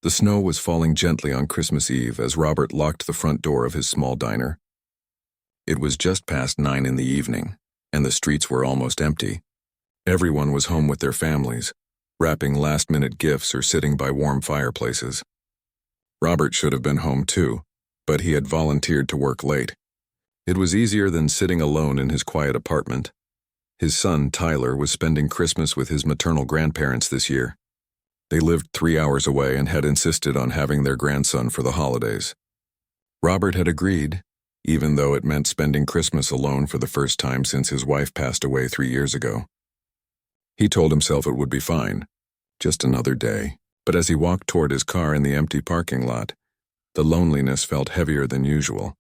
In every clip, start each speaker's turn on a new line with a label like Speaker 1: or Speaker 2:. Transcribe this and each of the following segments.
Speaker 1: The snow was falling gently on Christmas Eve as Robert locked the front door of his small diner. It was just past 9 in the evening, and the streets were almost empty. Everyone was home with their families, wrapping last-minute gifts or sitting by warm fireplaces. Robert should have been home too, but he had volunteered to work late. It was easier than sitting alone in his quiet apartment. His son, Tyler, was spending Christmas with his maternal grandparents this year. They lived 3 hours away and had insisted on having their grandson for the holidays. Robert had agreed, even though it meant spending Christmas alone for the first time since his wife passed away 3 years ago. He told himself it would be fine, just another day, but as he walked toward his car in the empty parking lot, the loneliness felt heavier than usual.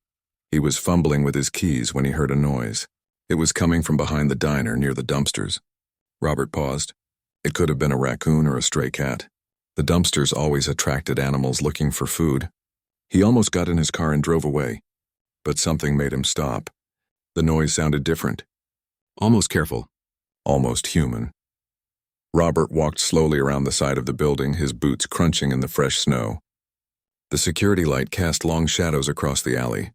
Speaker 1: He was fumbling with his keys when he heard a noise. It was coming from behind the diner near the dumpsters. Robert paused. It could have been a raccoon or a stray cat. The dumpsters always attracted animals looking for food. He almost got in his car and drove away, but something made him stop. The noise sounded different. Almost careful. Almost human. Robert walked slowly around the side of the building, his boots crunching in the fresh snow. The security light cast long shadows across the alley.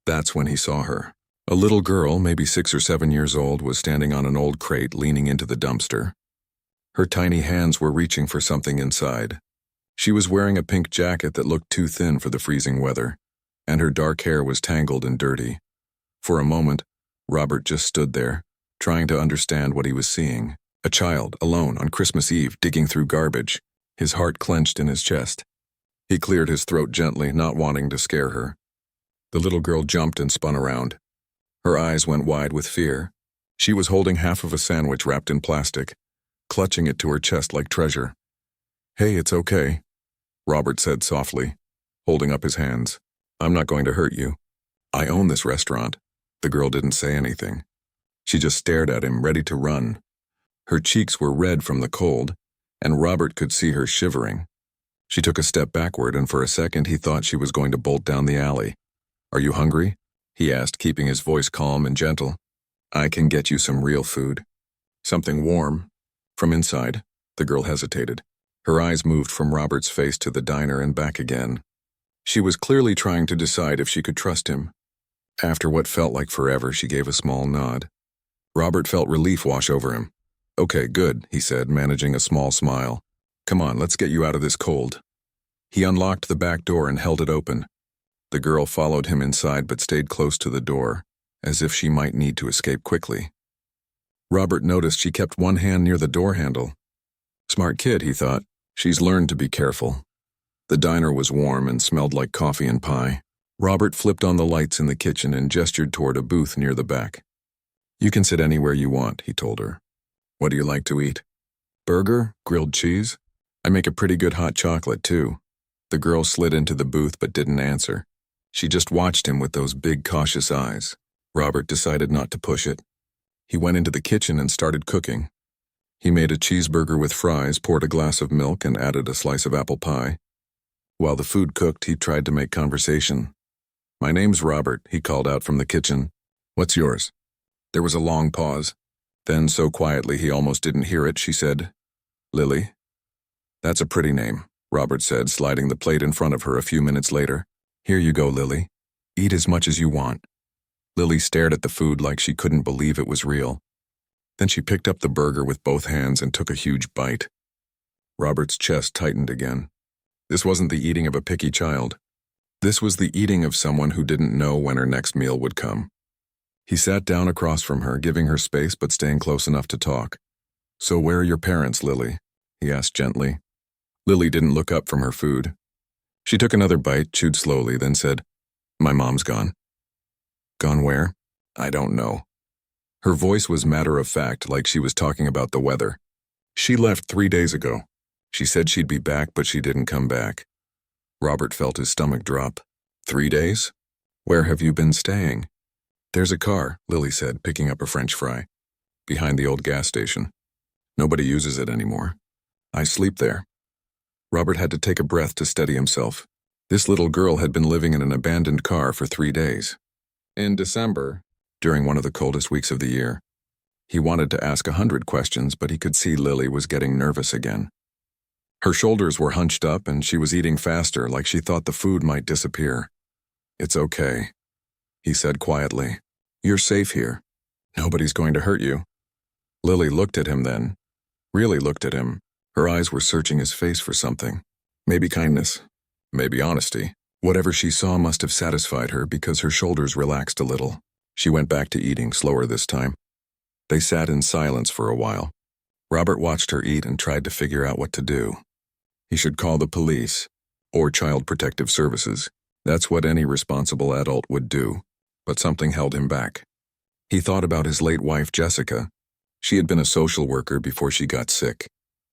Speaker 1: That's when he saw her. A little girl, maybe 6 or 7 years old, was standing on an old crate leaning into the dumpster. Her tiny hands were reaching for something inside. She was wearing a pink jacket that looked too thin for the freezing weather, and her dark hair was tangled and dirty. For a moment, Robert just stood there, trying to understand what he was seeing. A child, alone on Christmas Eve, digging through garbage, his heart clenched in his chest. He cleared his throat gently, not wanting to scare her. The little girl jumped and spun around. Her eyes went wide with fear. She was holding half of a sandwich wrapped in plastic, clutching it to her chest like treasure. "Hey, it's okay," Robert said softly, holding up his hands. "I'm not going to hurt you. I own this restaurant." The girl didn't say anything. She just stared at him, ready to run. Her cheeks were red from the cold, and Robert could see her shivering. She took a step backward, and for a second he thought she was going to bolt down the alley. "Are you hungry?" he asked, keeping his voice calm and gentle. "I can get you some real food. Something warm." From inside, the girl hesitated. Her eyes moved from Robert's face to the diner and back again. She was clearly trying to decide if she could trust him. After what felt like forever, she gave a small nod. Robert felt relief wash over him. "Okay, good," he said, managing a small smile. "Come on, let's get you out of this cold." He unlocked the back door and held it open. The girl followed him inside but stayed close to the door, as if she might need to escape quickly. Robert noticed she kept one hand near the door handle. Smart kid, he thought. She's learned to be careful. The diner was warm and smelled like coffee and pie. Robert flipped on the lights in the kitchen and gestured toward a booth near the back. "You can sit anywhere you want," he told her. "What do you like to eat?" "Burger? Grilled cheese? I make a pretty good hot chocolate, too." The girl slid into the booth but didn't answer. She just watched him with those big, cautious eyes. Robert decided not to push it. He went into the kitchen and started cooking. He made a cheeseburger with fries, poured a glass of milk, and added a slice of apple pie. While the food cooked, he tried to make conversation. "My name's Robert," he called out from the kitchen. "What's yours?" There was a long pause. Then, so quietly he almost didn't hear it, she said, "Lily." "That's a pretty name," Robert said, sliding the plate in front of her a few minutes later. "Here you go, Lily. Eat as much as you want." Lily stared at the food like she couldn't believe it was real. Then she picked up the burger with both hands and took a huge bite. Robert's chest tightened again. This wasn't the eating of a picky child. This was the eating of someone who didn't know when her next meal would come. He sat down across from her, giving her space but staying close enough to talk. "So where are your parents, Lily?" he asked gently. Lily didn't look up from her food. She took another bite, chewed slowly, then said, "My mom's gone." "Gone where?" "I don't know." Her voice was matter-of-fact, like she was talking about the weather. "She left 3 days ago. She said she'd be back, but she didn't come back." Robert felt his stomach drop. 3 days? Where have you been staying?" "There's a car," Lily said, picking up a French fry. "Behind the old gas station. Nobody uses it anymore. I sleep there." Robert had to take a breath to steady himself. This little girl had been living in an abandoned car for 3 days. In December, during one of the coldest weeks of the year, he wanted to ask 100 questions, but he could see Lily was getting nervous again. Her shoulders were hunched up and she was eating faster, like she thought the food might disappear. "It's okay," he said quietly. "You're safe here. Nobody's going to hurt you." Lily looked at him then, really looked at him. Her eyes were searching his face for something. Maybe kindness, maybe honesty. Whatever she saw must have satisfied her because her shoulders relaxed a little. She went back to eating, slower this time. They sat in silence for a while. Robert watched her eat and tried to figure out what to do. He should call the police, or Child Protective Services. That's what any responsible adult would do, but something held him back. He thought about his late wife, Jessica. She had been a social worker before she got sick.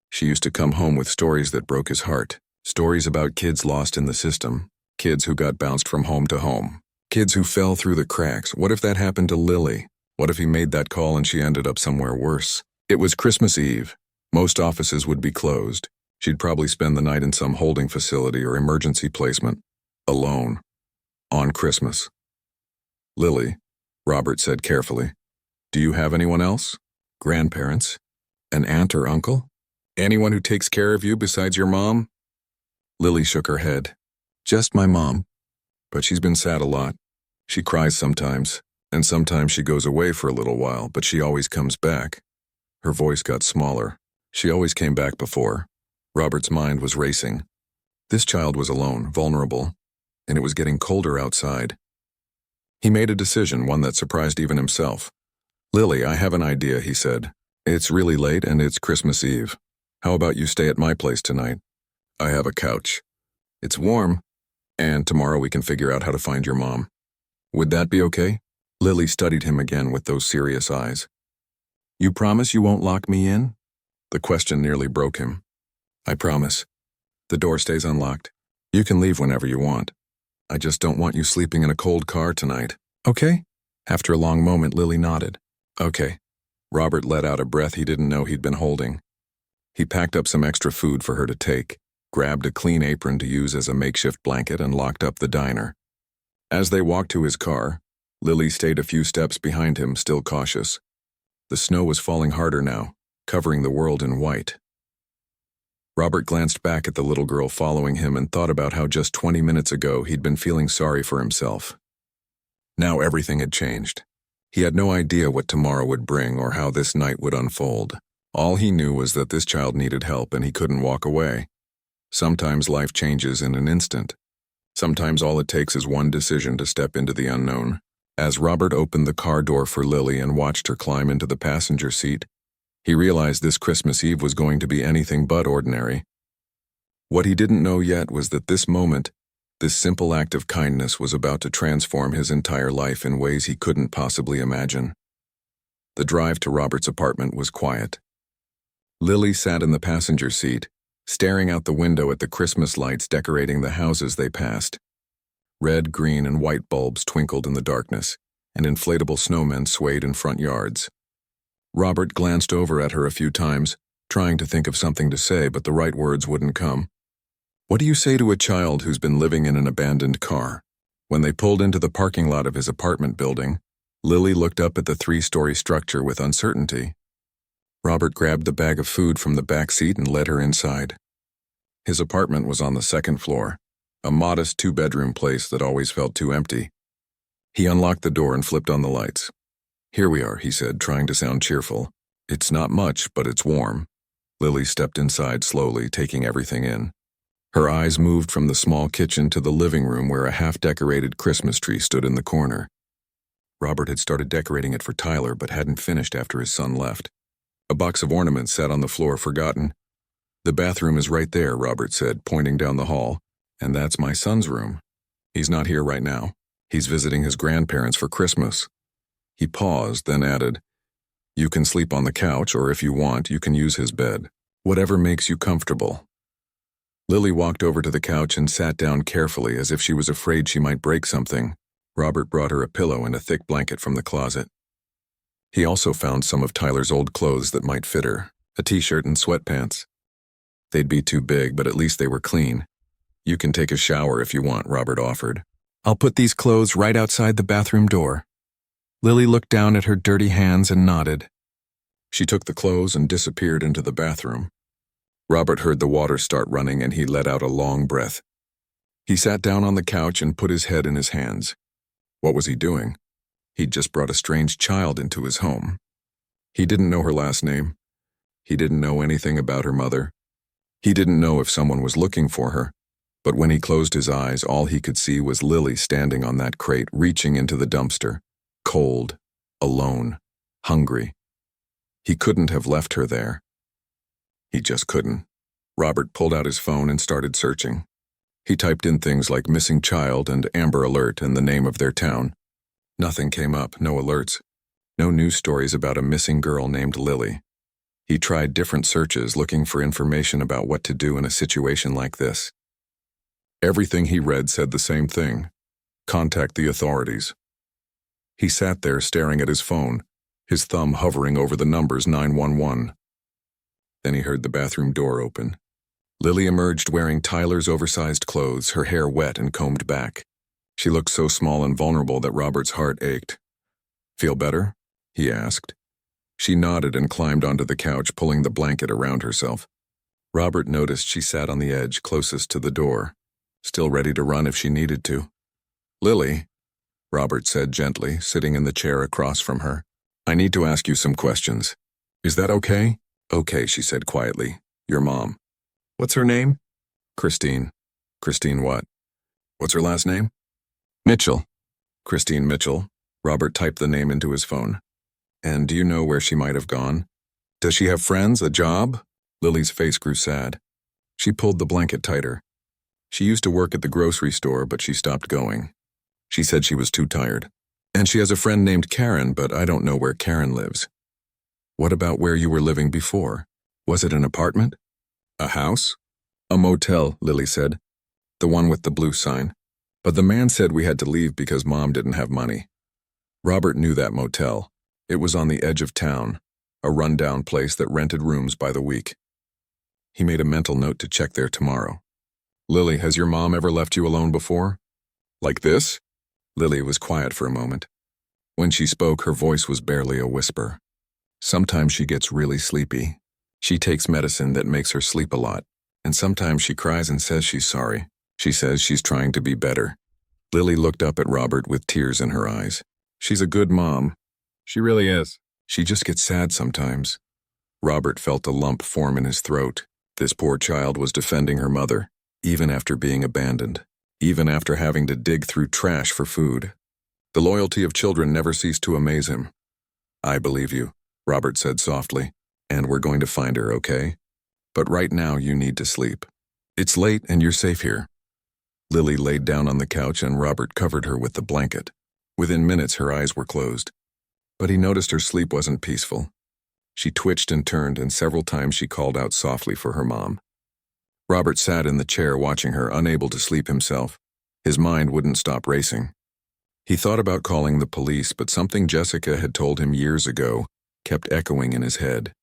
Speaker 1: She used to come home with stories that broke his heart. Stories about kids lost in the system, kids who got bounced from home to home, kids who fell through the cracks. What if that happened to Lily? What if he made that call and she ended up somewhere worse? It was Christmas Eve. Most offices would be closed. She'd probably spend the night in some holding facility or emergency placement, alone, on Christmas. "Lily," Robert said carefully, "do you have anyone else? Grandparents? An aunt or uncle? Anyone who takes care of you besides your mom?" Lily shook her head. "Just my mom. But she's been sad a lot. She cries sometimes, and sometimes she goes away for a little while, but she always comes back." Her voice got smaller. She always came back before. Robert's mind was racing. This child was alone, vulnerable, and it was getting colder outside. He made a decision, one that surprised even himself. "Lily, I have an idea," he said. "It's really late and it's Christmas Eve. How about you stay at my place tonight? I have a couch. It's warm, and tomorrow we can figure out how to find your mom. Would that be okay?" Lily studied him again with those serious eyes. "You promise you won't lock me in?" The question nearly broke him. "I promise. The door stays unlocked. You can leave whenever you want. I just don't want you sleeping in a cold car tonight. Okay?" After a long moment, Lily nodded. "Okay." Robert let out a breath he didn't know he'd been holding. He packed up some extra food for her to take, grabbed a clean apron to use as a makeshift blanket, and locked up the diner. As they walked to his car, Lily stayed a few steps behind him, still cautious. The snow was falling harder now, covering the world in white. Robert glanced back at the little girl following him and thought about how just 20 minutes ago he'd been feeling sorry for himself. Now everything had changed. He had no idea what tomorrow would bring or how this night would unfold. All he knew was that this child needed help and he couldn't walk away. Sometimes life changes in an instant. Sometimes all it takes is one decision to step into the unknown. As Robert opened the car door for Lily and watched her climb into the passenger seat, he realized this Christmas Eve was going to be anything but ordinary. What he didn't know yet was that this moment, this simple act of kindness, was about to transform his entire life in ways he couldn't possibly imagine. The drive to Robert's apartment was quiet. Lily sat in the passenger seat, staring out the window at the Christmas lights decorating the houses they passed. Red, green, and white bulbs twinkled in the darkness, and inflatable snowmen swayed in front yards. Robert glanced over at her a few times, trying to think of something to say, but the right words wouldn't come. What do you say to a child who's been living in an abandoned car? When they pulled into the parking lot of his apartment building, Lily looked up at the 3-story structure with uncertainty. Robert grabbed the bag of food from the back seat and led her inside. His apartment was on the 2nd floor, a modest 2-bedroom place that always felt too empty. He unlocked the door and flipped on the lights. "Here we are," he said, trying to sound cheerful. "It's not much, but it's warm." Lily stepped inside slowly, taking everything in. Her eyes moved from the small kitchen to the living room where a half-decorated Christmas tree stood in the corner. Robert had started decorating it for Tyler, but hadn't finished after his son left. A box of ornaments sat on the floor, forgotten. "The bathroom is right there," Robert said, pointing down the hall. "And that's my son's room. He's not here right now. He's visiting his grandparents for Christmas." He paused, then added, "You can sleep on the couch, or if you want, you can use his bed. Whatever makes you comfortable." Lily walked over to the couch and sat down carefully, as if she was afraid she might break something. Robert brought her a pillow and a thick blanket from the closet. He also found some of Tyler's old clothes that might fit her, a t-shirt and sweatpants. They'd be too big, but at least they were clean. "You can take a shower if you want," Robert offered. "I'll put these clothes right outside the bathroom door." Lily looked down at her dirty hands and nodded. She took the clothes and disappeared into the bathroom. Robert heard the water start running and he let out a long breath. He sat down on the couch and put his head in his hands. What was he doing? He'd just brought a strange child into his home. He didn't know her last name. He didn't know anything about her mother. He didn't know if someone was looking for her. But when he closed his eyes, all he could see was Lily standing on that crate, reaching into the dumpster, cold, alone, hungry. He couldn't have left her there. He just couldn't. Robert pulled out his phone and started searching. He typed in things like missing child and Amber Alert and the name of their town. Nothing came up, no alerts. No news stories about a missing girl named Lily. He tried different searches looking for information about what to do in a situation like this. Everything he read said the same thing. Contact the authorities. He sat there staring at his phone, his thumb hovering over the numbers 911. Then he heard the bathroom door open. Lily emerged wearing Tyler's oversized clothes, her hair wet and combed back. She looked so small and vulnerable that Robert's heart ached. "Feel better?" he asked. She nodded and climbed onto the couch, pulling the blanket around herself. Robert noticed she sat on the edge closest to the door, still ready to run if she needed to. "Lily," Robert said gently, sitting in the chair across from her, "I need to ask you some questions. Is that okay?" "Okay," she said quietly. "Your mom." "What's her name?" "Christine." "Christine what?" "What's her last name?" "Mitchell." "Christine Mitchell." Robert typed the name into his phone. "And do you know where she might have gone? Does she have friends, a job?" Lily's face grew sad. She pulled the blanket tighter. She used to work at the grocery store, but she stopped going. She said she was too tired. "And she has a friend named Karen, but I don't know where Karen lives." "What about where you were living before? Was it an apartment? A house?" "A motel," Lily said. "The one with the blue sign. But the man said we had to leave because Mom didn't have money." Robert knew that motel. It was on the edge of town, a rundown place that rented rooms by the week. He made a mental note to check there tomorrow. "Lily, has your mom ever left you alone before? Like this?" Lily was quiet for a moment. When she spoke, her voice was barely a whisper. "Sometimes she gets really sleepy. She takes medicine that makes her sleep a lot, and sometimes she cries and says she's sorry. She says she's trying to be better." Lily looked up at Robert with tears in her eyes. "She's a good mom." "She really is. She just gets sad sometimes." Robert felt a lump form in his throat. This poor child was defending her mother, even after being abandoned, even after having to dig through trash for food. The loyalty of children never ceased to amaze him. "I believe you," Robert said softly, "and we're going to find her, okay? But right now you need to sleep. It's late and you're safe here." Lily laid down on the couch and Robert covered her with the blanket. Within minutes her eyes were closed. But he noticed her sleep wasn't peaceful. She twitched and turned, and several times she called out softly for her mom. Robert sat in the chair watching her, unable to sleep himself. His mind wouldn't stop racing. He thought about calling the police, but something Jessica had told him years ago kept echoing in his head.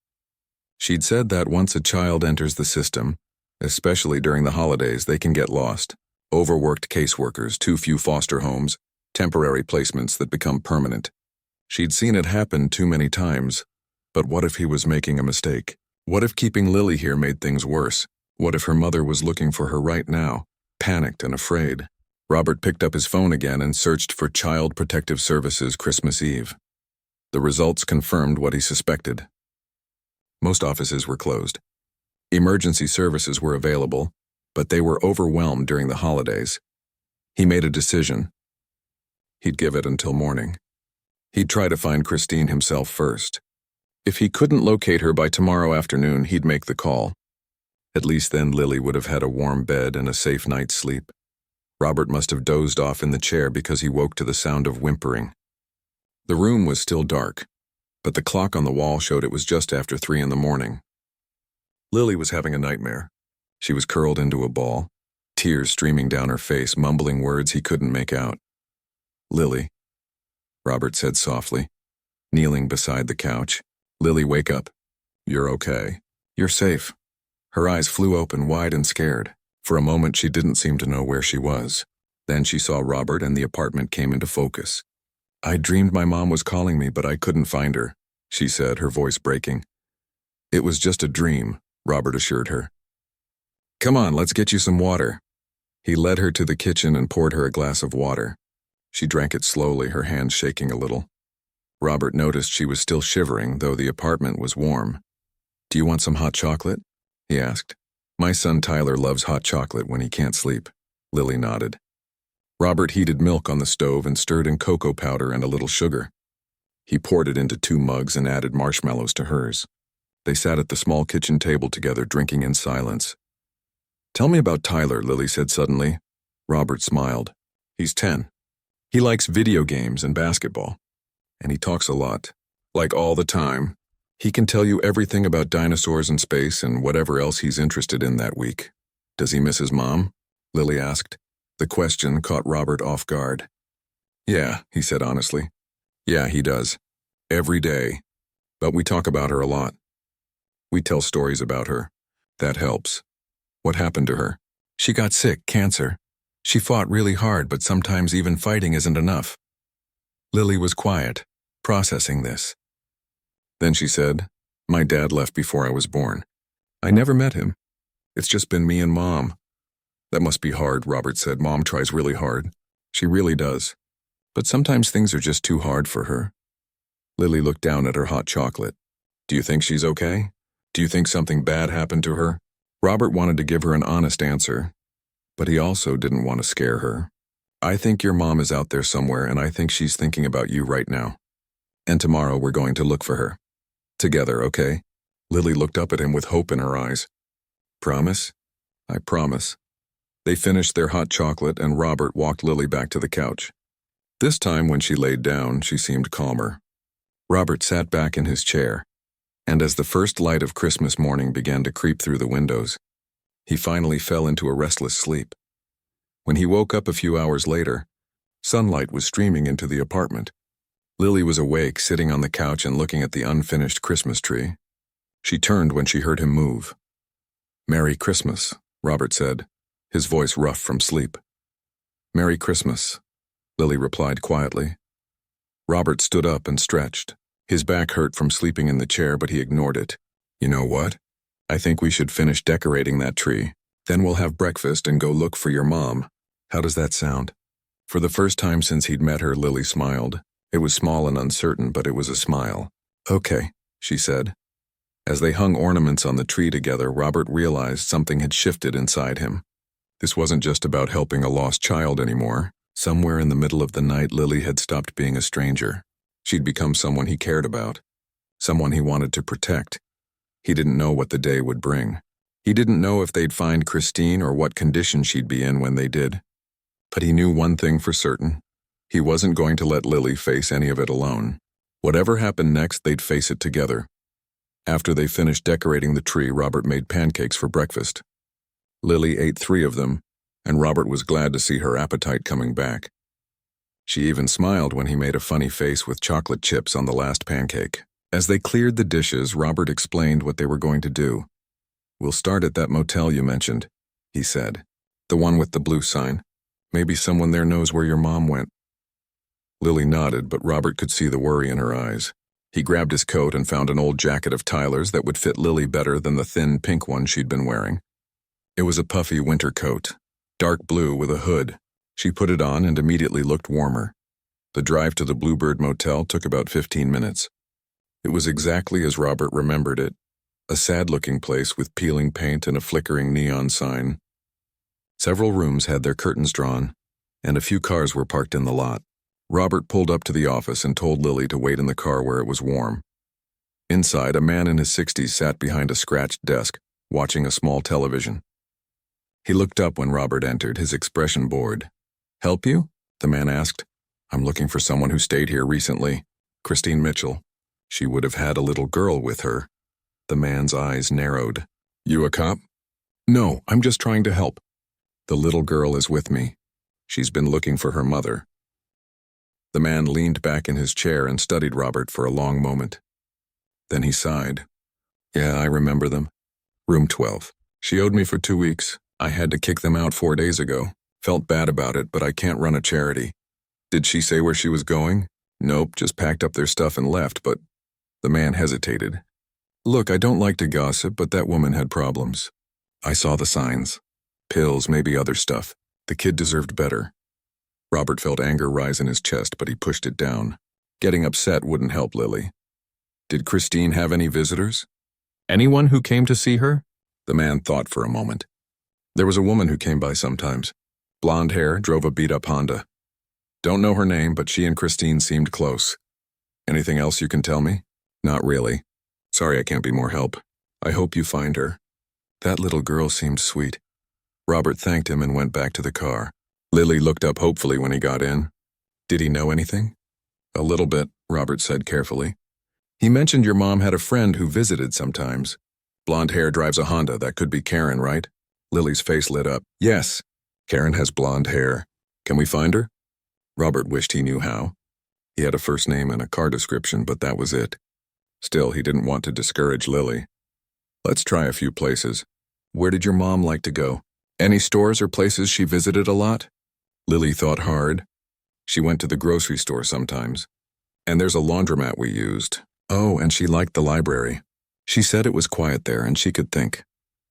Speaker 1: She'd said that once a child enters the system, especially during the holidays, they can get lost. Overworked caseworkers, too few foster homes, temporary placements that become permanent. She'd seen it happen too many times. But what if he was making a mistake? What if keeping Lily here made things worse? What if her mother was looking for her right now, panicked and afraid? Robert picked up his phone again and searched for Child Protective Services Christmas Eve. The results confirmed what he suspected. Most offices were closed. Emergency services were available, but they were overwhelmed during the holidays. He made a decision. He'd give it until morning. He'd try to find Christine himself first. If he couldn't locate her by tomorrow afternoon, he'd make the call. At least then Lily would have had a warm bed and a safe night's sleep. Robert must have dozed off in the chair because he woke to the sound of whimpering. The room was still dark, but the clock on the wall showed it was just after 3 in the morning. Lily was having a nightmare. She was curled into a ball, tears streaming down her face, mumbling words he couldn't make out. "Lily," Robert said softly, kneeling beside the couch. "Lily, wake up. You're okay. You're safe." Her eyes flew open wide and scared. For a moment she didn't seem to know where she was. Then she saw Robert and the apartment came into focus. "I dreamed my mom was calling me, but I couldn't find her," she said, her voice breaking. "It was just a dream. Robert assured her. Come on, let's get you some water. He led her to the kitchen and poured her a glass of water. She drank it slowly, her hands shaking a little. Robert noticed she was still shivering, though the apartment was warm. Do you want some hot chocolate? He asked. My son Tyler loves hot chocolate when he can't sleep. Lily nodded. Robert heated milk on the stove and stirred in cocoa powder and a little sugar. He poured it into 2 mugs and added marshmallows to hers. They sat at the small kitchen table together, drinking in silence. Tell me about Tyler, Lily said suddenly. Robert smiled. He's 10. He likes video games and basketball. And he talks a lot. Like all the time. He can tell you everything about dinosaurs and space and whatever else he's interested in that week. Does he miss his mom? Lily asked. The question caught Robert off guard. Yeah, he said honestly. Yeah, he does. Every day. But we talk about her a lot. We tell stories about her. That helps. What happened to her? She got sick, cancer. She fought really hard, but sometimes even fighting isn't enough. Lily was quiet, processing this. Then she said, My dad left before I was born. I never met him. It's just been me and Mom. That must be hard, Robert said. Mom tries really hard. She really does. But sometimes things are just too hard for her. Lily looked down at her hot chocolate. Do you think she's okay? Do you think something bad happened to her? Robert wanted to give her an honest answer, but he also didn't want to scare her. I think your mom is out there somewhere, and I think she's thinking about you right now. And tomorrow we're going to look for her. Together, okay? Lily looked up at him with hope in her eyes. Promise? I promise. They finished their hot chocolate, and Robert walked Lily back to the couch. This time, when she laid down, she seemed calmer. Robert sat back in his chair, and as the first light of Christmas morning began to creep through the windows, he finally fell into a restless sleep. When he woke up a few hours later, sunlight was streaming into the apartment. Lily was awake, sitting on the couch and looking at the unfinished Christmas tree. She turned when she heard him move. Merry Christmas, Robert said, his voice rough from sleep. Merry Christmas, Lily replied quietly. Robert stood up and stretched. His back hurt from sleeping in the chair, but he ignored it. You know what? I think we should finish decorating that tree. Then we'll have breakfast and go look for your mom. How does that sound? For the first time since he'd met her, Lily smiled. It was small and uncertain, but it was a smile. Okay, she said. As they hung ornaments on the tree together, Robert realized something had shifted inside him. This wasn't just about helping a lost child anymore. Somewhere in the middle of the night, Lily had stopped being a stranger. She'd become someone he cared about, someone he wanted to protect. He didn't know what the day would bring. He didn't know if they'd find Christine or what condition she'd be in when they did. But he knew one thing for certain. He wasn't going to let Lily face any of it alone. Whatever happened next, they'd face it together. After they finished decorating the tree, Robert made pancakes for breakfast. Lily ate 3 of them, and Robert was glad to see her appetite coming back. She even smiled when he made a funny face with chocolate chips on the last pancake. As they cleared the dishes, Robert explained what they were going to do. We'll start at that motel you mentioned, he said. The one with the blue sign. Maybe someone there knows where your mom went. Lily nodded, but Robert could see the worry in her eyes. He grabbed his coat and found an old jacket of Tyler's that would fit Lily better than the thin pink one she'd been wearing. It was a puffy winter coat, dark blue with a hood. She put it on and immediately looked warmer. The drive to the Bluebird Motel took about 15 minutes. It was exactly as Robert remembered it, a sad-looking place with peeling paint and a flickering neon sign. Several rooms had their curtains drawn, and a few cars were parked in the lot. Robert pulled up to the office and told Lily to wait in the car where it was warm. Inside, a man in his 60s sat behind a scratched desk, watching a small television. He looked up when Robert entered, his expression bored. Help you? The man asked. I'm looking for someone who stayed here recently. Christine Mitchell. She would have had a little girl with her. The man's eyes narrowed. You a cop? No, I'm just trying to help. The little girl is with me. She's been looking for her mother. The man leaned back in his chair and studied Robert for a long moment. Then he sighed. Yeah, I remember them. Room 12. She owed me for 2 weeks. I had to kick them out 4 days ago. Felt bad about it, but I can't run a charity. Did she say where she was going? Nope, just packed up their stuff and left, but... The man hesitated. Look, I don't like to gossip, but that woman had problems. I saw the signs. Pills, maybe other stuff. The kid deserved better. Robert felt anger rise in his chest, but he pushed it down. Getting upset wouldn't help Lily. Did Christine have any visitors? Anyone who came to see her? The man thought for a moment. There was a woman who came by sometimes. Blonde hair, drove a beat-up Honda. Don't know her name, but she and Christine seemed close. Anything else you can tell me? Not really. Sorry I can't be more help. I hope you find her. That little girl seemed sweet. Robert thanked him and went back to the car. Lily looked up hopefully when he got in. Did he know anything? A little bit, Robert said carefully. He mentioned your mom had a friend who visited sometimes. Blonde hair, drives a Honda. That could be Karen, right? Lily's face lit up. Yes. Karen has blonde hair. Can we find her? Robert wished he knew how. He had a first name and a car description, but that was it. Still, he didn't want to discourage Lily. Let's try a few places. Where did your mom like to go? Any stores or places she visited a lot? Lily thought hard. She went to the grocery store sometimes. And there's a laundromat we used. Oh, and she liked the library. She said it was quiet there and she could think.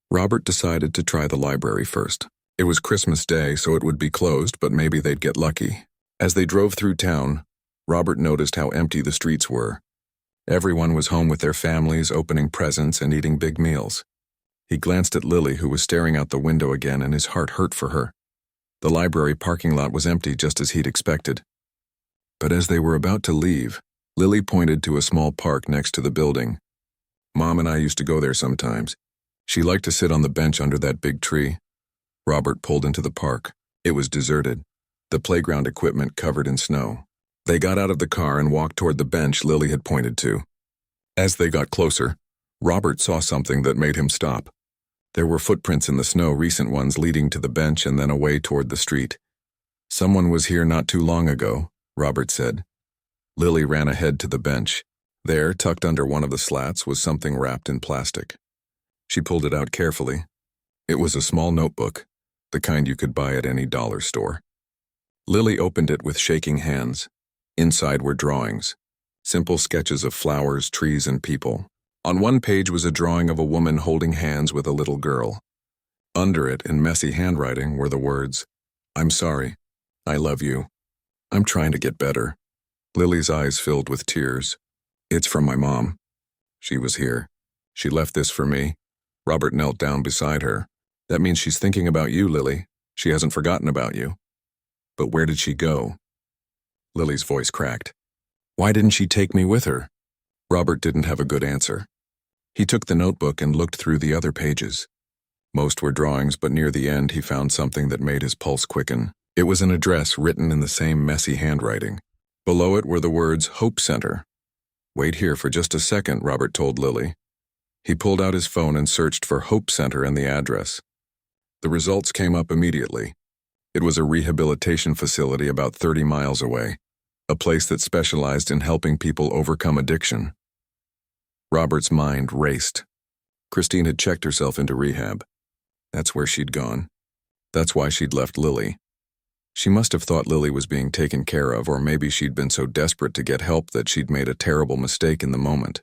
Speaker 1: Robert decided to try the library first. It was Christmas Day, so it would be closed, but maybe they'd get lucky. As they drove through town, Robert noticed how empty the streets were. Everyone was home with their families, opening presents and eating big meals. He glanced at Lily, who was staring out the window again, and his heart hurt for her. The library parking lot was empty, just as he'd expected. But as they were about to leave, Lily pointed to a small park next to the building. Mom and I used to go there sometimes. She liked to sit on the bench under that big tree. Robert pulled into the park. It was deserted, the playground equipment covered in snow. They got out of the car and walked toward the bench Lily had pointed to. As they got closer, Robert saw something that made him stop. There were footprints in the snow, recent ones leading to the bench and then away toward the street. Someone was here not too long ago, Robert said. Lily ran ahead to the bench. There, tucked under one of the slats, was something wrapped in plastic. She pulled it out carefully. It was a small notebook, the kind you could buy at any dollar store. Lily opened it with shaking hands. Inside were drawings, simple sketches of flowers, trees, and people. On one page was a drawing of a woman holding hands with a little girl. Under it, in messy handwriting, were the words, "I'm sorry. I love you. I'm trying to get better." Lily's eyes filled with tears. "It's from my mom. She was here. She left this for me." Robert knelt down beside her. "That means she's thinking about you, Lily. She hasn't forgotten about you." "But where did she go?" Lily's voice cracked. "Why didn't she take me with her?" Robert didn't have a good answer. He took the notebook and looked through the other pages. Most were drawings, but near the end he found something that made his pulse quicken. It was an address written in the same messy handwriting. Below it were the words, "Hope Center." "Wait here for just a second," Robert told Lily. He pulled out his phone and searched for Hope Center and the address. The results came up immediately. It was a rehabilitation facility about 30 miles away, a place that specialized in helping people overcome addiction. Robert's mind raced. Christine had checked herself into rehab. That's where she'd gone. That's why she'd left Lily. She must have thought Lily was being taken care of, or maybe she'd been so desperate to get help that she'd made a terrible mistake in the moment.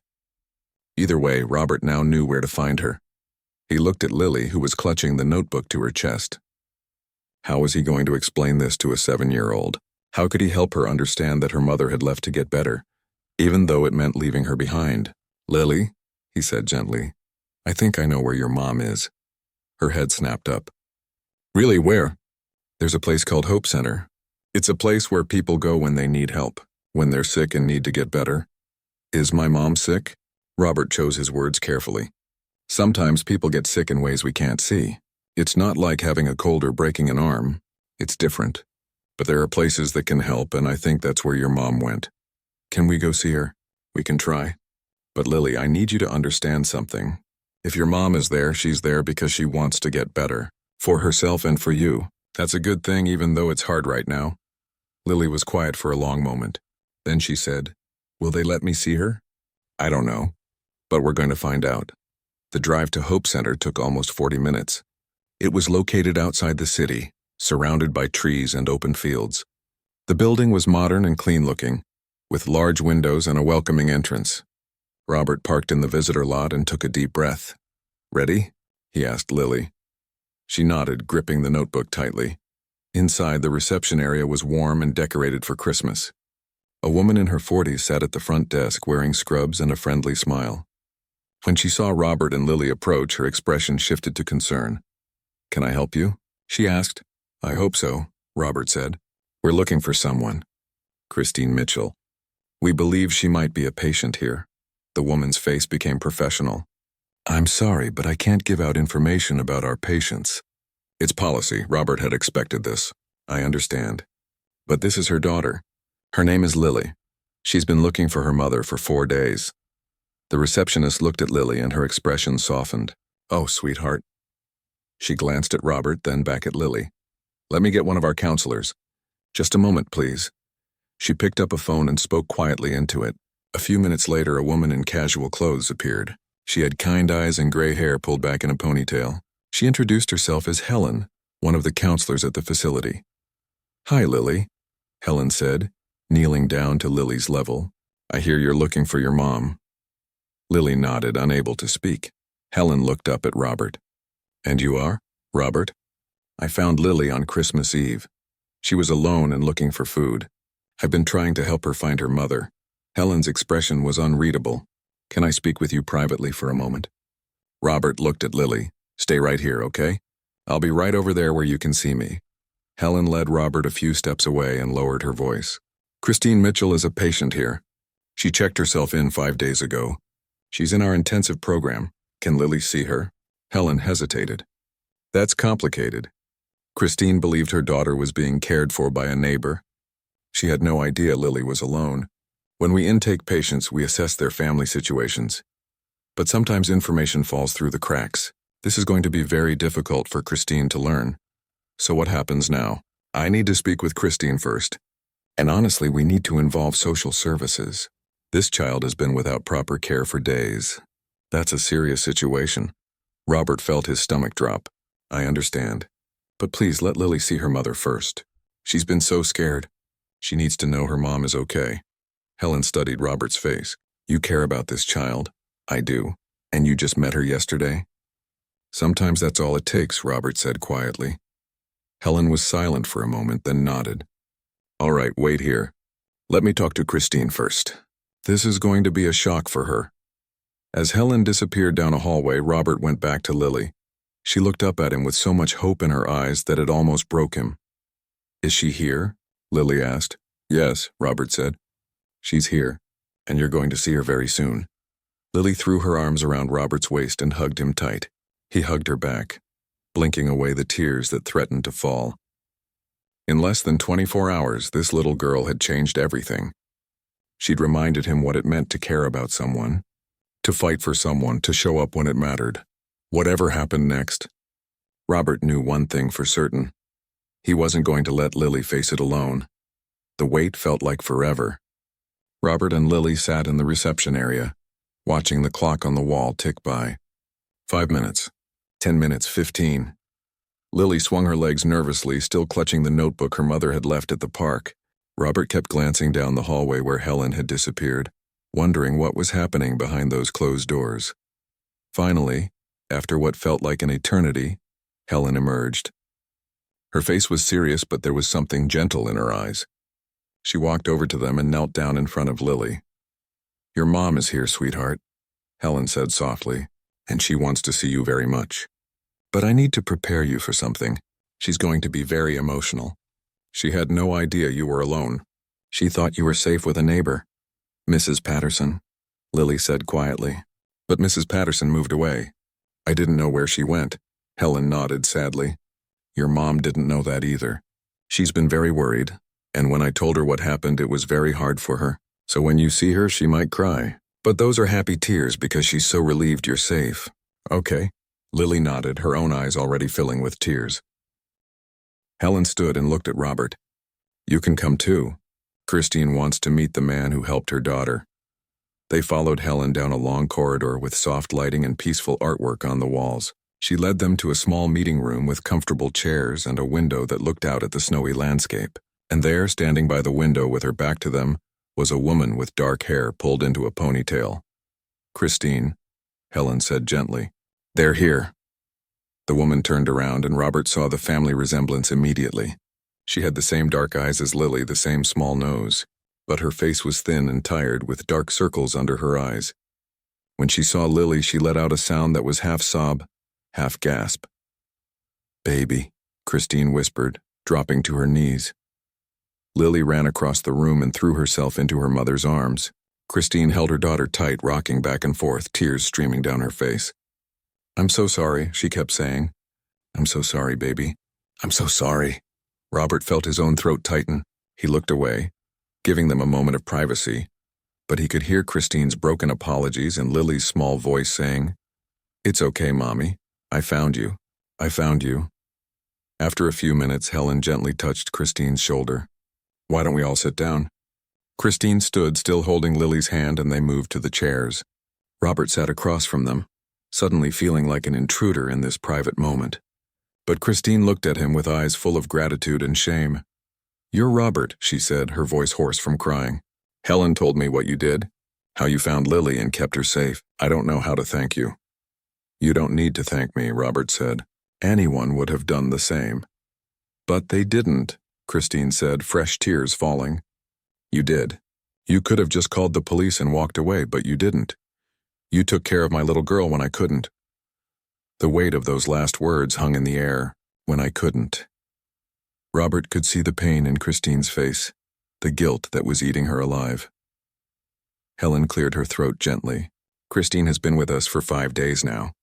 Speaker 1: Either way, Robert now knew where to find her. He looked at Lily, who was clutching the notebook to her chest. How was he going to explain this to a 7-year-old? How could he help her understand that her mother had left to get better, even though it meant leaving her behind? "Lily," he said gently, "I think I know where your mom is." Her head snapped up. "Really, where?" "There's a place called Hope Center. It's a place where people go when they need help, when they're sick and need to get better." "Is my mom sick?" Robert chose his words carefully. "Sometimes people get sick in ways we can't see. It's not like having a cold or breaking an arm. It's different. But there are places that can help, and I think that's where your mom went. Can we go see her? We can try. But Lily, I need you to understand something. If your mom is there, she's there because she wants to get better. For herself and for you. That's a good thing, even though it's hard right now." Lily was quiet for a long moment. Then she said, "Will they let me see her?" "I don't know. But we're going to find out." The drive to Hope Center took almost 40 minutes. It was located outside the city, surrounded by trees and open fields. The building was modern and clean-looking, with large windows and a welcoming entrance. Robert parked in the visitor lot and took a deep breath. "Ready?" he asked Lily. She nodded, gripping the notebook tightly. Inside, the reception area was warm and decorated for Christmas. A woman in her 40s sat at the front desk wearing scrubs and a friendly smile. When she saw Robert and Lily approach, her expression shifted to concern. "Can I help you?" she asked. "I hope so," Robert said. "We're looking for someone." "Christine Mitchell. We believe she might be a patient here." The woman's face became professional. "I'm sorry, but I can't give out information about our patients." "It's policy. Robert had expected this." "I understand. But this is her daughter. Her name is Lily. She's been looking for her mother for 4 days." The receptionist looked at Lily and her expression softened. "Oh, sweetheart." She glanced at Robert, then back at Lily. "Let me get one of our counselors. Just a moment, please." She picked up a phone and spoke quietly into it. A few minutes later, a woman in casual clothes appeared. She had kind eyes and gray hair pulled back in a ponytail. She introduced herself as Helen, one of the counselors at the facility. "Hi, Lily," Helen said, kneeling down to Lily's level. "I hear you're looking for your mom." Lily nodded, unable to speak. Helen looked up at Robert. "And you are, Robert?" "I found Lily on Christmas Eve. She was alone and looking for food. I've been trying to help her find her mother." Helen's expression was unreadable. "Can I speak with you privately for a moment?" Robert looked at Lily. "Stay right here, okay? I'll be right over there where you can see me." Helen led Robert a few steps away and lowered her voice. "Christine Mitchell is a patient here. She checked herself in 5 days ago. She's in our intensive program. Can Lily see her?" Helen hesitated. "That's complicated." Christine believed her daughter was being cared for by a neighbor. She had no idea Lily was alone. When we intake patients, we assess their family situations. But sometimes information falls through the cracks. This is going to be very difficult for Christine to learn. So what happens now? I need to speak with Christine first. And honestly, we need to involve social services. This child has been without proper care for days. That's a serious situation. Robert felt his stomach drop. "I understand. But please let Lily see her mother first. She's been so scared. She needs to know her mom is okay." Helen studied Robert's face. "You care about this child?" "I do. And you just met her yesterday?" "Sometimes that's all it takes," Robert said quietly. Helen was silent for a moment, then nodded. "All right, wait here. Let me talk to Christine first. This is going to be a shock for her." As Helen disappeared down a hallway, Robert went back to Lily. She looked up at him with so much hope in her eyes that it almost broke him. "Is she here?" Lily asked. "Yes," Robert said. "She's here, and you're going to see her very soon." Lily threw her arms around Robert's waist and hugged him tight. He hugged her back, blinking away the tears that threatened to fall. In less than 24 hours, this little girl had changed everything. She'd reminded him what it meant to care about someone, to fight for someone, to show up when it mattered. Whatever happened next, Robert knew one thing for certain. He wasn't going to let Lily face it alone. The wait felt like forever. Robert and Lily sat in the reception area, watching the clock on the wall tick by. 5 minutes, 10 minutes, 15. Lily swung her legs nervously, still clutching the notebook her mother had left at the park. Robert kept glancing down the hallway where Helen had disappeared, wondering what was happening behind those closed doors. Finally, after what felt like an eternity, Helen emerged. Her face was serious, but there was something gentle in her eyes. She walked over to them and knelt down in front of Lily. "Your mom is here, sweetheart," Helen said softly, "and she wants to see you very much. But I need to prepare you for something. She's going to be very emotional. She had no idea you were alone. She thought you were safe with a neighbor." "Mrs. Patterson," Lily said quietly. "But Mrs. Patterson moved away. I didn't know where she went." Helen nodded sadly. "Your mom didn't know that either. She's been very worried, and when I told her what happened, it was very hard for her. So when you see her, she might cry. But those are happy tears because she's so relieved you're safe." "Okay." Lily nodded, her own eyes already filling with tears. Helen stood and looked at Robert. "You can come too. Christine wants to meet the man who helped her daughter." They followed Helen down a long corridor with soft lighting and peaceful artwork on the walls. She led them to a small meeting room with comfortable chairs and a window that looked out at the snowy landscape. And there, standing by the window with her back to them, was a woman with dark hair pulled into a ponytail. "Christine," Helen said gently. "They're here." The woman turned around and Robert saw the family resemblance immediately. She had the same dark eyes as Lily, the same small nose, but her face was thin and tired with dark circles under her eyes. When she saw Lily, she let out a sound that was half sob, half gasp. "Baby," Christine whispered, dropping to her knees. Lily ran across the room and threw herself into her mother's arms. Christine held her daughter tight, rocking back and forth, tears streaming down her face. "I'm so sorry," she kept saying. "I'm so sorry, baby. I'm so sorry." Robert felt his own throat tighten. He looked away, giving them a moment of privacy, but he could hear Christine's broken apologies and Lily's small voice saying, "It's okay, Mommy. I found you. I found you." After a few minutes, Helen gently touched Christine's shoulder. "Why don't we all sit down?" Christine stood, still holding Lily's hand, and they moved to the chairs. Robert sat across from them, suddenly feeling like an intruder in this private moment. But Christine looked at him with eyes full of gratitude and shame. "You're Robert," she said, her voice hoarse from crying. "Helen told me what you did, how you found Lily and kept her safe. I don't know how to thank you." "You don't need to thank me," Robert said. "Anyone would have done the same." "But they didn't," Christine said, fresh tears falling. "You did. You could have just called the police and walked away, but you didn't. You took care of my little girl when I couldn't." The weight of those last words hung in the air, "when I couldn't." Robert could see the pain in Christine's face, the guilt that was eating her alive. Helen cleared her throat gently. "Christine has been with us for 5 days now.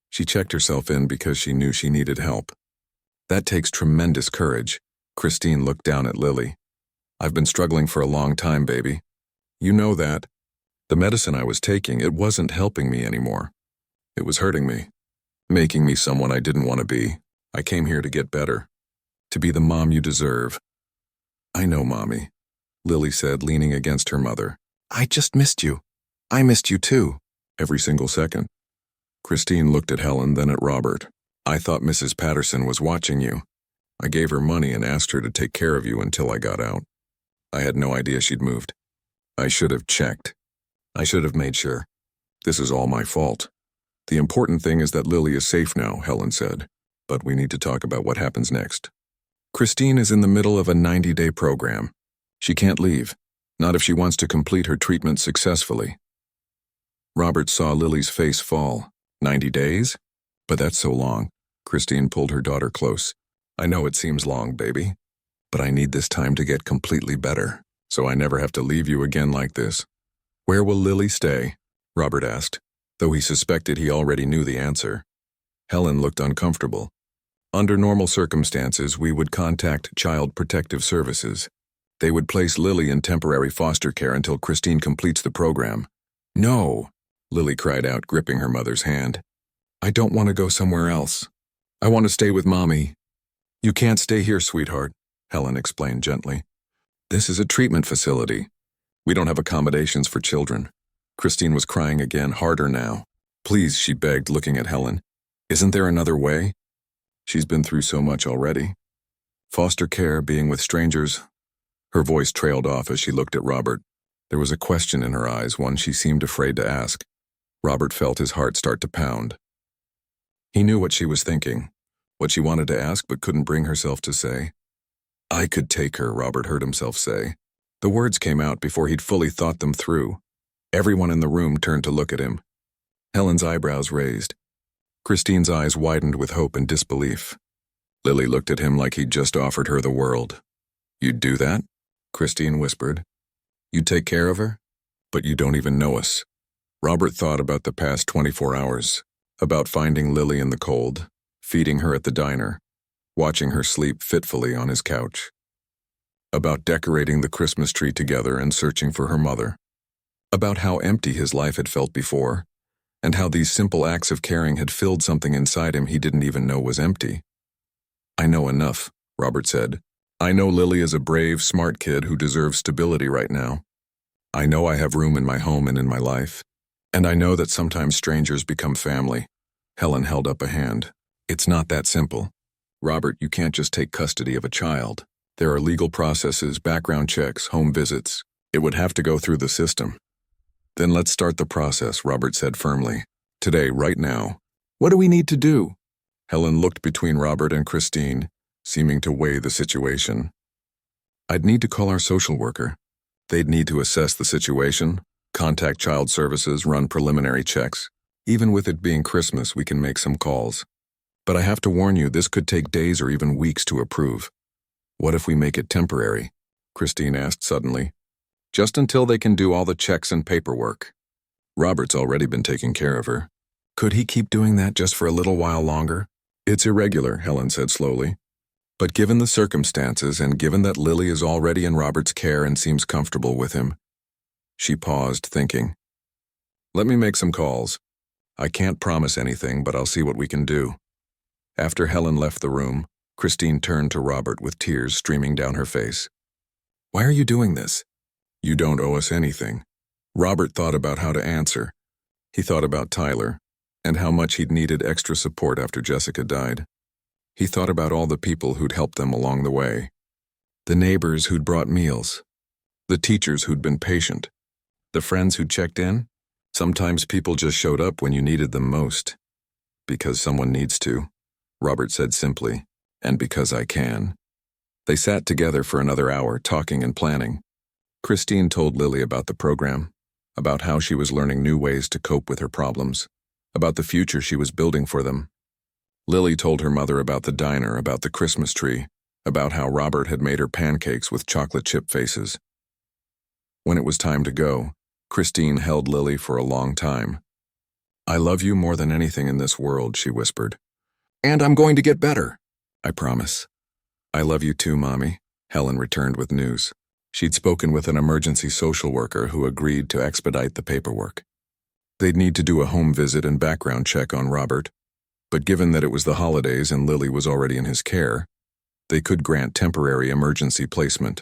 Speaker 1: She checked herself in because she knew she needed help. That takes tremendous courage." Christine looked down at Lily. "I've been struggling for a long time, baby. You know that. The medicine I was taking, it wasn't helping me anymore. It was hurting me, making me someone I didn't want to be. I came here to get better, to be the mom you deserve." "I know, Mommy," Lily said, leaning against her mother. "I just missed you. I missed you too." "Every single second." Christine looked at Helen, then at Robert. "I thought Mrs. Patterson was watching you. I gave her money and asked her to take care of you until I got out. I had no idea she'd moved. I should have checked. I should have made sure. This is all my fault. The important thing is that Lily is safe now," Helen said. "But we need to talk about what happens next. Christine is in the middle of a 90-day program. She can't leave, not if she wants to complete her treatment successfully." Robert saw Lily's face fall. 90 days? But that's so long. Christine pulled her daughter close. "I know it seems long, baby, but I need this time to get completely better, so I never have to leave you again like this." "Where will Lily stay?" Robert asked, though he suspected he already knew the answer. Helen looked uncomfortable. "Under normal circumstances, we would contact Child Protective Services. They would place Lily in temporary foster care until Christine completes the program." "No," Lily cried out, gripping her mother's hand. "I don't want to go somewhere else. I want to stay with Mommy." "You can't stay here, sweetheart," Helen explained gently. "This is a treatment facility. We don't have accommodations for children." Christine was crying again, harder now. "Please," she begged, looking at Helen. "Isn't there another way? She's been through so much already. Foster care, being with strangers." Her voice trailed off as she looked at Robert. There was a question in her eyes, one she seemed afraid to ask. Robert felt his heart start to pound. He knew what she was thinking, what she wanted to ask but couldn't bring herself to say. "I could take her," Robert heard himself say. The words came out before he'd fully thought them through. Everyone in the room turned to look at him. Helen's eyebrows raised. Christine's eyes widened with hope and disbelief. Lily looked at him like he'd just offered her the world. "You'd do that?" Christine whispered. "You'd take care of her? But you don't even know us." Robert thought about the past 24 hours, about finding Lily in the cold, feeding her at the diner, watching her sleep fitfully on his couch, about decorating the Christmas tree together and searching for her mother, about how empty his life had felt before, and how these simple acts of caring had filled something inside him he didn't even know was empty. "I know enough," Robert said. "I know Lily is a brave, smart kid who deserves stability right now. I know I have room in my home and in my life. And I know that sometimes strangers become family." Helen held up a hand. "It's not that simple. Robert, you can't just take custody of a child. There are legal processes, background checks, home visits. It would have to go through the system." Then let's start the process, Robert said firmly. Today, right now. What do we need to do? Helen looked between Robert and Christine, seeming to weigh the situation. I'd need to call our social worker. They'd need to assess the situation, contact child services, run preliminary checks. Even with it being Christmas, we can make some calls. But I have to warn you, this could take days or even weeks to approve. What if we make it temporary? Christine asked suddenly. Just until they can do all the checks and paperwork. Robert's already been taking care of her. Could he keep doing that just for a little while longer? It's irregular, Helen said slowly. But given the circumstances and given that Lily is already in Robert's care and seems comfortable with him. She paused, thinking. Let me make some calls. I can't promise anything, but I'll see what we can do. After Helen left the room, Christine turned to Robert with tears streaming down her face. Why are you doing this? You don't owe us anything. Robert thought about how to answer. He thought about Tyler, and how much he'd needed extra support after Jessica died. He thought about all the people who'd helped them along the way. The neighbors who'd brought meals. The teachers who'd been patient. The friends who'd checked in. Sometimes people just showed up when you needed them most. Because someone needs to, Robert said simply, and because I can. They sat together for another hour, talking and planning. Christine told Lily about the program, about how she was learning new ways to cope with her problems, about the future she was building for them. Lily told her mother about the diner, about the Christmas tree, about how Robert had made her pancakes with chocolate chip faces. When it was time to go, Christine held Lily for a long time. I love you more than anything in this world, she whispered. And I'm going to get better, I promise. I love you too, Mommy, Helen returned with news. She'd spoken with an emergency social worker who agreed to expedite the paperwork. They'd need to do a home visit and background check on Robert, but given that it was the holidays and Lily was already in his care, they could grant temporary emergency placement.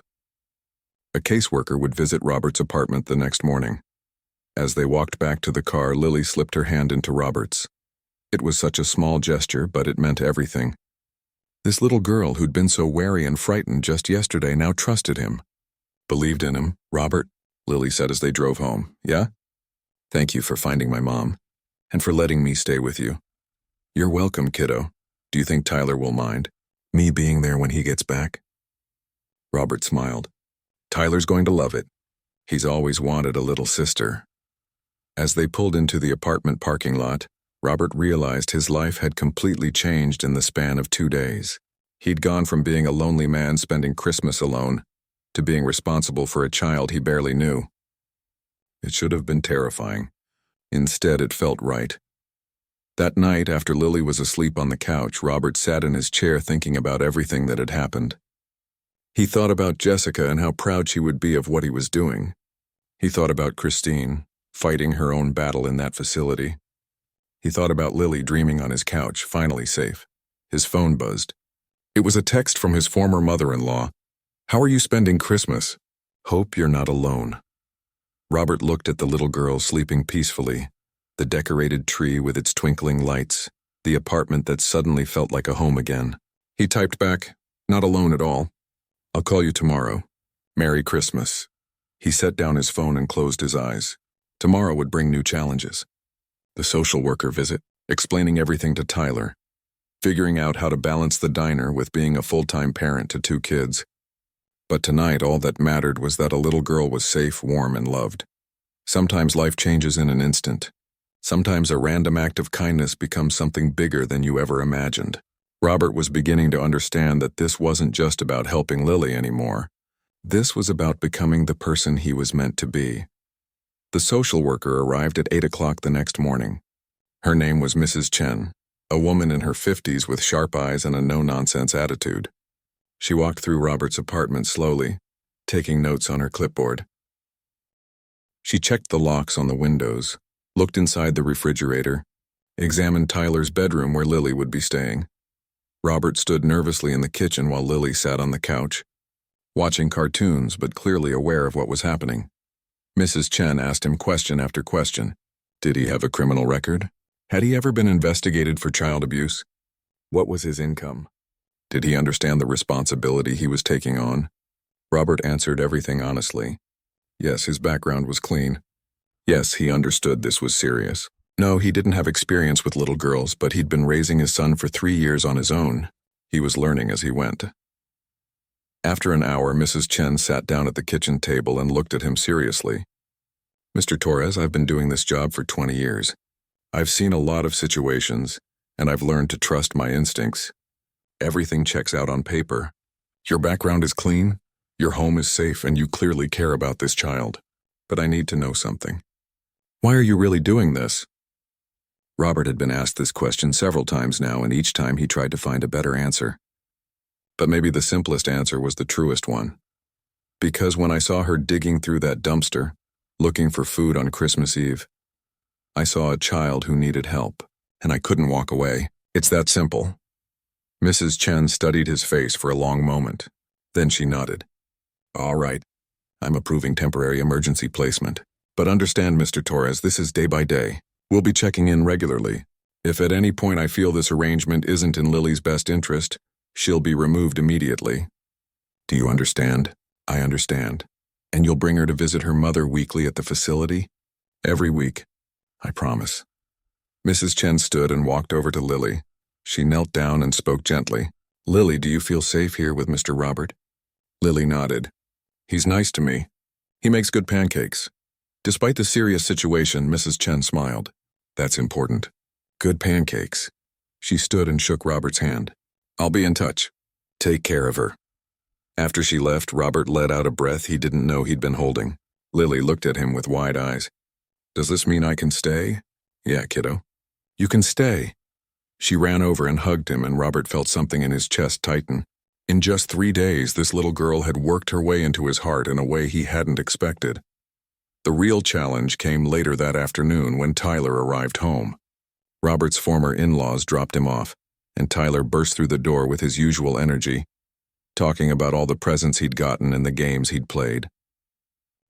Speaker 1: A caseworker would visit Robert's apartment the next morning. As they walked back to the car, Lily slipped her hand into Robert's. It was such a small gesture, but it meant everything. This little girl who'd been so wary and frightened just yesterday now trusted him. Believed in him, Robert, Lily said as they drove home. Yeah? Thank you for finding my mom, and for letting me stay with you. You're welcome, kiddo. Do you think Tyler will mind? Me being there when he gets back? Robert smiled. Tyler's going to love it. He's always wanted a little sister. As they pulled into the apartment parking lot, Robert realized his life had completely changed in the span of 2 days. He'd gone from being a lonely man spending Christmas alone to being responsible for a child he barely knew. It should have been terrifying. Instead, it felt right. That night, after Lily was asleep on the couch, Robert sat in his chair thinking about everything that had happened. He thought about Jessica and how proud she would be of what he was doing. He thought about Christine, fighting her own battle in that facility. He thought about Lily dreaming on his couch, finally safe. His phone buzzed. It was a text from his former mother-in-law. How are you spending Christmas? Hope you're not alone. Robert looked at the little girl sleeping peacefully, the decorated tree with its twinkling lights, the apartment that suddenly felt like a home again. He typed back, not alone at all. I'll call you tomorrow. Merry Christmas. He set down his phone and closed his eyes. Tomorrow would bring new challenges. The social worker visit, explaining everything to Tyler, figuring out how to balance the diner with being a full-time parent to 2 kids. But tonight, all that mattered was that a little girl was safe, warm, and loved. Sometimes life changes in an instant. Sometimes a random act of kindness becomes something bigger than you ever imagined. Robert was beginning to understand that this wasn't just about helping Lily anymore. This was about becoming the person he was meant to be. The social worker arrived at 8 o'clock the next morning. Her name was Mrs. Chen, a woman in her 50s with sharp eyes and a no-nonsense attitude. She walked through Robert's apartment slowly, taking notes on her clipboard. She checked the locks on the windows, looked inside the refrigerator, examined Tyler's bedroom where Lily would be staying. Robert stood nervously in the kitchen while Lily sat on the couch, watching cartoons but clearly aware of what was happening. Mrs. Chen asked him question after question. Did he have a criminal record? Had he ever been investigated for child abuse? What was his income? Did he understand the responsibility he was taking on? Robert answered everything honestly. Yes, his background was clean. Yes, he understood this was serious. No, he didn't have experience with little girls, but he'd been raising his son for 3 years on his own. He was learning as he went. After an hour, Mrs. Chen sat down at the kitchen table and looked at him seriously. Mr. Torres, I've been doing this job for 20 years. I've seen a lot of situations, and I've learned to trust my instincts. Everything checks out on paper. Your background is clean, your home is safe, and you clearly care about this child. But I need to know something. Why are you really doing this? Robert had been asked this question several times now, and each time he tried to find a better answer. But maybe the simplest answer was the truest one. Because when I saw her digging through that dumpster, looking for food on Christmas Eve, I saw a child who needed help, and I couldn't walk away. It's that simple. Mrs. Chen studied his face for a long moment. Then she nodded. All right. I'm approving temporary emergency placement. But understand, Mr. Torres, this is day by day. We'll be checking in regularly. If at any point I feel this arrangement isn't in Lily's best interest, she'll be removed immediately. Do you understand? I understand. And you'll bring her to visit her mother weekly at the facility? Every week. I promise. Mrs. Chen stood and walked over to Lily. She knelt down and spoke gently. Lily, do you feel safe here with Mr. Robert? Lily nodded. He's nice to me. He makes good pancakes. Despite the serious situation, Mrs. Chen smiled. That's important. Good pancakes. She stood and shook Robert's hand. I'll be in touch. Take care of her. After she left, Robert let out a breath he didn't know he'd been holding. Lily looked at him with wide eyes. Does this mean I can stay? Yeah, kiddo. You can stay. She ran over and hugged him, and Robert felt something in his chest tighten. In just 3 days, this little girl had worked her way into his heart in a way he hadn't expected. The real challenge came later that afternoon when Tyler arrived home. Robert's former in-laws dropped him off, and Tyler burst through the door with his usual energy, talking about all the presents he'd gotten and the games he'd played.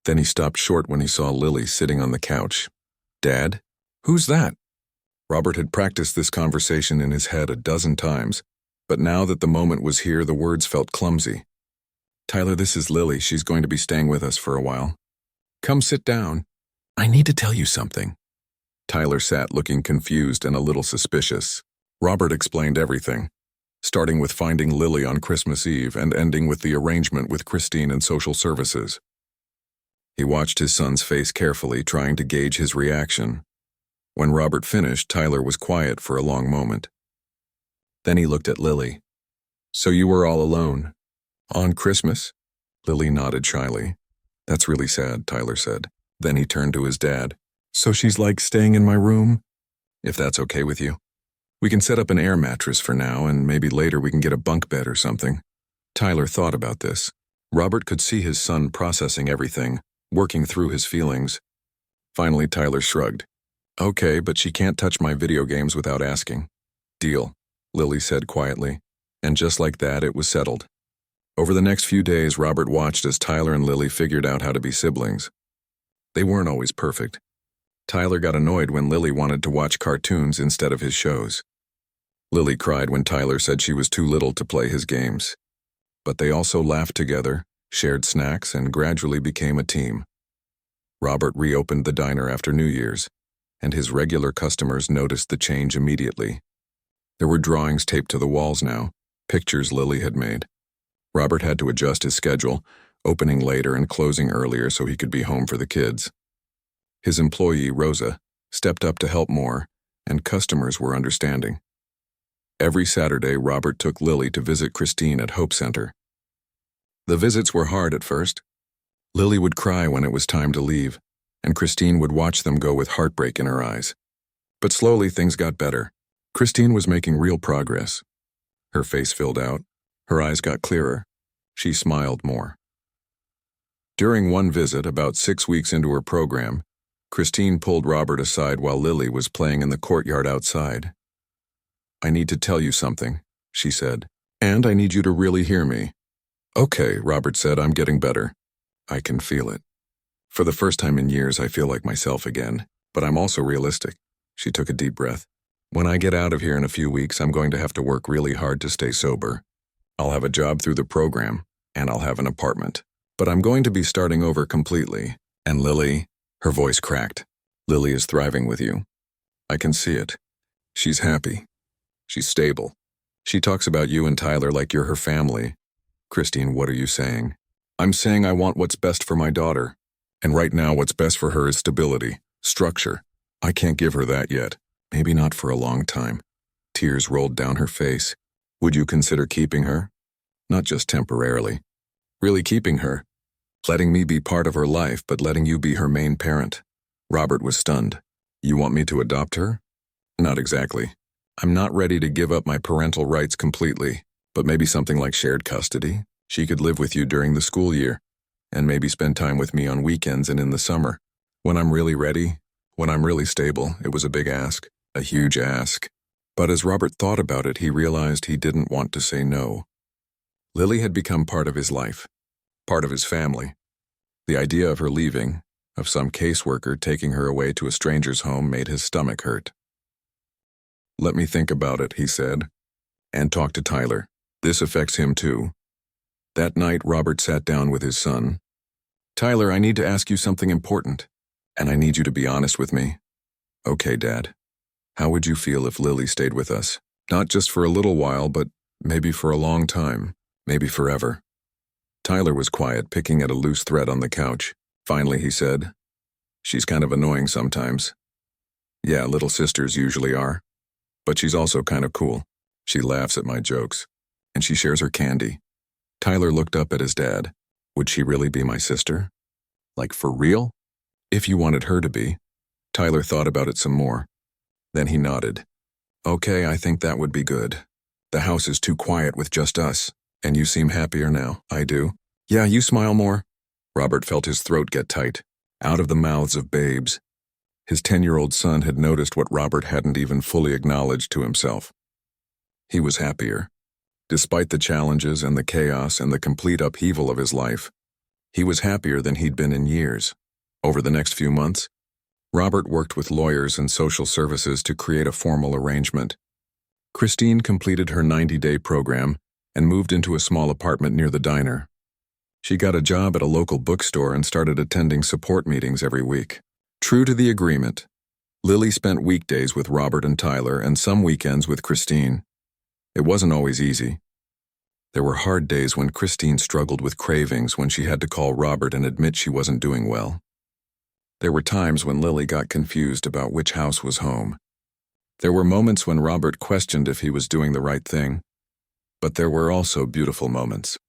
Speaker 1: Then he stopped short when he saw Lily sitting on the couch. Dad? Who's that? Robert had practiced this conversation in his head a dozen times, but now that the moment was here, the words felt clumsy. Tyler, this is Lily. She's going to be staying with us for a while. Come sit down. I need to tell you something. Tyler sat looking confused and a little suspicious. Robert explained everything, starting with finding Lily on Christmas Eve and ending with the arrangement with Christine and social services. He watched his son's face carefully, trying to gauge his reaction. When Robert finished, Tyler was quiet for a long moment. Then he looked at Lily. So you were all alone? On Christmas? Lily nodded shyly. That's really sad, Tyler said. Then he turned to his dad. So she's like staying in my room? If that's okay with you. We can set up an air mattress for now, and maybe later we can get a bunk bed or something. Tyler thought about this. Robert could see his son processing everything, working through his feelings. Finally, Tyler shrugged. Okay, but she can't touch my video games without asking. Deal, Lily said quietly. And just like that, it was settled. Over the next few days, Robert watched as Tyler and Lily figured out how to be siblings. They weren't always perfect. Tyler got annoyed when Lily wanted to watch cartoons instead of his shows. Lily cried when Tyler said she was too little to play his games. But they also laughed together, shared snacks, and gradually became a team. Robert reopened the diner after New Year's, and his regular customers noticed the change immediately. There were drawings taped to the walls now, pictures Lily had made. Robert had to adjust his schedule, opening later and closing earlier so he could be home for the kids. His employee, Rosa, stepped up to help more, and customers were understanding. Every Saturday, Robert took Lily to visit Christine at Hope Center. The visits were hard at first. Lily would cry when it was time to leave, and Christine would watch them go with heartbreak in her eyes. But slowly things got better. Christine was making real progress. Her face filled out. Her eyes got clearer. She smiled more. During one visit, about 6 weeks into her program, Christine pulled Robert aside while Lily was playing in the courtyard outside. I need to tell you something, she said, and I need you to really hear me. Okay, Robert said, I'm getting better. I can feel it. For the first time in years, I feel like myself again, but I'm also realistic. She took a deep breath. When I get out of here in a few weeks, I'm going to have to work really hard to stay sober. I'll have a job through the program, and I'll have an apartment. But I'm going to be starting over completely. And Lily, Her voice cracked. Lily is thriving with you. I can see it. She's happy. She's stable. She talks about you and Tyler like you're her family. Christine, what are you saying? I'm saying I want what's best for my daughter. And right now what's best for her is stability, structure. I can't give her that yet. Maybe not for a long time. Tears rolled down her face. Would you consider keeping her? Not just temporarily. Really keeping her. Letting me be part of her life, but letting you be her main parent. Robert was stunned. You want me to adopt her? Not exactly. I'm not ready to give up my parental rights completely, but maybe something like shared custody. She could live with you during the school year, and maybe spend time with me on weekends and in the summer. When I'm really ready, when I'm really stable. It was a big ask, a huge ask. But as Robert thought about it, he realized he didn't want to say no. Lily had become part of his life, part of his family. The idea of her leaving, of some caseworker taking her away to a stranger's home, made his stomach hurt. Let me think about it, he said, and talk to Tyler. This affects him too. That night, Robert sat down with his son. Tyler, I need to ask you something important, and I need you to be honest with me. Okay, Dad. How would you feel if Lily stayed with us? Not just for a little while, but maybe for a long time, maybe forever. Tyler was quiet, picking at a loose thread on the couch. Finally, he said, She's kind of annoying sometimes. Yeah, little sisters usually are. But she's also kind of cool. She laughs at my jokes, and she shares her candy. Tyler looked up at his dad. Would she really be my sister? Like for real? If you wanted her to be. Tyler thought about it some more. Then he nodded. Okay, I think that would be good. The house is too quiet with just us, and you seem happier now. I do. Yeah, you smile more. Robert felt his throat get tight. Out of the mouths of babes. His 10-year-old son had noticed what Robert hadn't even fully acknowledged to himself. He was happier. Despite the challenges and the chaos and the complete upheaval of his life, he was happier than he'd been in years. Over the next few months, Robert worked with lawyers and social services to create a formal arrangement. Christine completed her 90-day program and moved into a small apartment near the diner. She got a job at a local bookstore and started attending support meetings every week. True to the agreement, Lily spent weekdays with Robert and Tyler and some weekends with Christine. It wasn't always easy. There were hard days when Christine struggled with cravings, when she had to call Robert and admit she wasn't doing well. There were times when Lily got confused about which house was home. There were moments when Robert questioned if he was doing the right thing. But there were also beautiful moments.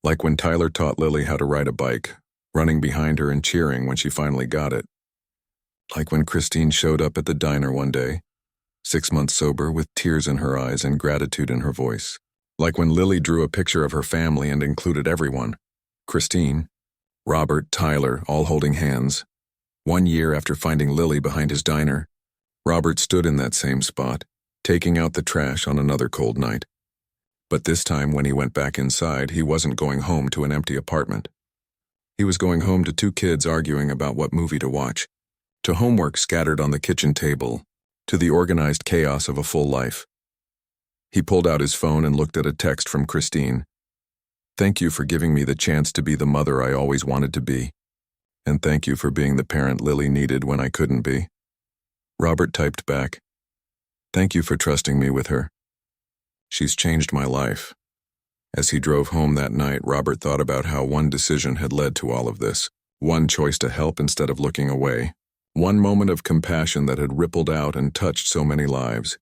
Speaker 1: Like when Tyler taught Lily how to ride a bike, running behind her and cheering when she finally got it. Like when Christine showed up at the diner one day, 6 months sober, with tears in her eyes and gratitude in her voice. Like when Lily drew a picture of her family and included everyone. Christine, Robert, Tyler, all holding hands. 1 year after finding Lily behind his diner, Robert stood in that same spot, taking out the trash on another cold night. But this time, when he went back inside, he wasn't going home to an empty apartment. He was going home to 2 kids arguing about what movie to watch, to homework scattered on the kitchen table, to the organized chaos of a full life. He pulled out his phone and looked at a text from Christine. Thank you for giving me the chance to be the mother I always wanted to be. And thank you for being the parent Lily needed when I couldn't be. Robert typed back. Thank you for trusting me with her. She's changed my life. As he drove home that night, Robert thought about how one decision had led to all of this. One choice to help instead of looking away. One moment of compassion that had rippled out and touched so many lives.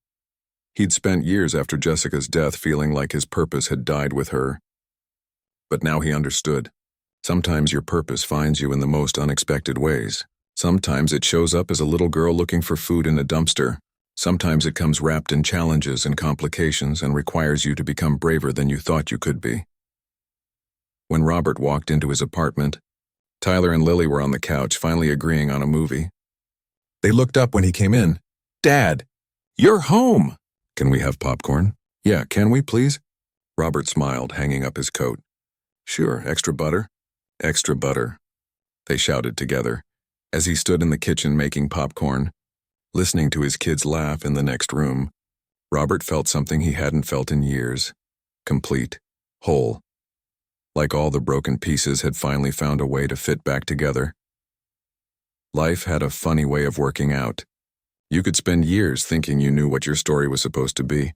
Speaker 1: He'd spent years after Jessica's death feeling like his purpose had died with her. But now he understood. Sometimes your purpose finds you in the most unexpected ways. Sometimes it shows up as a little girl looking for food in a dumpster. Sometimes it comes wrapped in challenges and complications and requires you to become braver than you thought you could be. When Robert walked into his apartment, Tyler and Lily were on the couch, finally agreeing on a movie. They looked up when he came in. Dad, you're home! Can we have popcorn? Yeah, can we, please? Robert smiled, hanging up his coat. Sure, extra butter? Extra butter. They shouted together, as he stood in the kitchen making popcorn. Listening to his kids laugh in the next room, Robert felt something he hadn't felt in years. Complete. Whole. Like all the broken pieces had finally found a way to fit back together. Life had a funny way of working out. You could spend years thinking you knew what your story was supposed to be,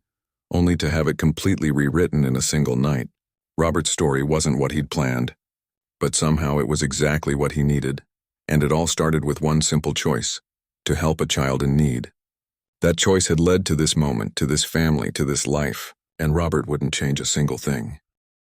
Speaker 1: only to have it completely rewritten in a single night. Robert's story wasn't what he'd planned, but somehow it was exactly what he needed, and it all started with one simple choice: to help a child in need. That choice had led to this moment, to this family, to this life, and Robert wouldn't change a single thing.